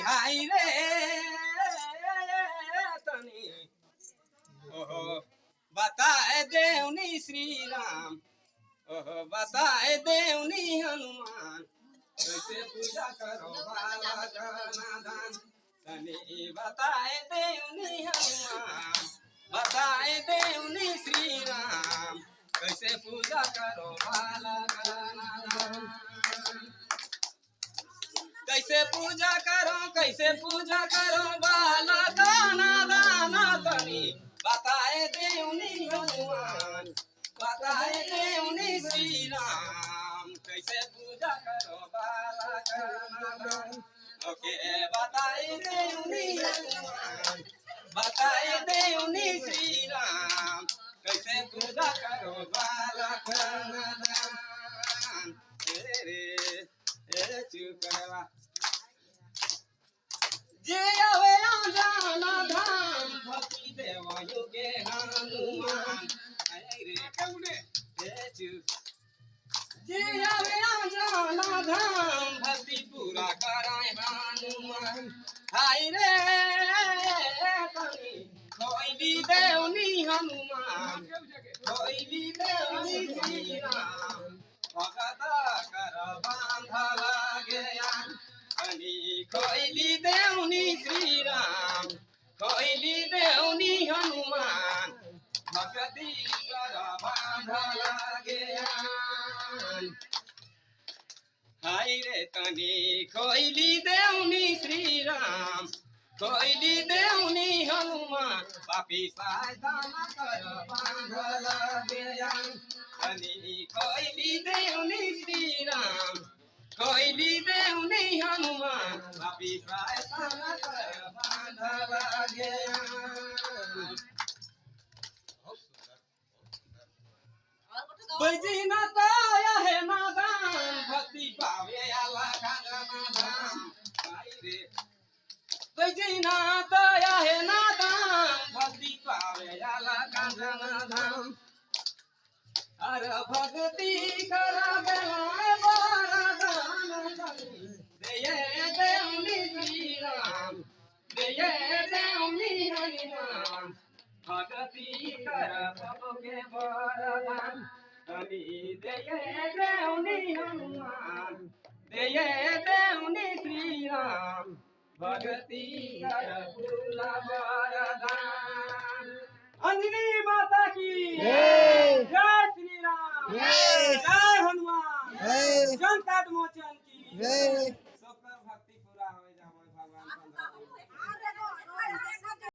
हाय रे तनी ओहो बताए देवनी श्री राम ओहो बताए देवनी हनुमान कैसे पूजा करो बाला जनार्दन तनी बताए देवनी हनुमान बताए देवनी श्री राम कैसे पूजा करो बाला जनार्दन कैसे पूजा करो बाला जनार्दन तनी बताए देवनी हनुमान बताए देवनी श्री राम कैसे पूजा करो बाला जनार्दन ओके बताए देवनी हनुमान बताए देवनी श्री राम कैसे पूजा करो बाला जनार्दन रे चुकवा जे आवे जाना धाम भक्ति देवायु के हनुमान रे कौने जे आवे जाना धाम भक्ति पूरा कराए हनुमान हाय रे तनी खोइली देवनी हनुमान खोइली देवनी श्री राम भगत कर बांधल गया अनि खोइली देवनी श्री राम खोइली देवनी हनुमान भगती कर बांधल गया हाय रे तनी खोइली देवनी श्री राम खोइली देवनी हनुमान पापी साधन कर बांधल गया अनि खोइली देवनी श्री राम खोइली देवनी हनुमान पापी साधन कर बांधल गया बैजनाथ आया है नादान भक्ति पावे आला जनार्दन हाय रे बैजनाथ आया है नादान भक्ति पावे आला जनार्दन अरे भक्ति करा गलाए वरदान दे देवनी श्री राम दे देवनी हनुमान भक्ति कर सबके वरदान अनि दे देवनी हनुमान दे देवनी श्री राम भक्ति कर पूरा वरदान अंजनी माता की जय श्री राम जय हनुमान संकट मोचन की जय।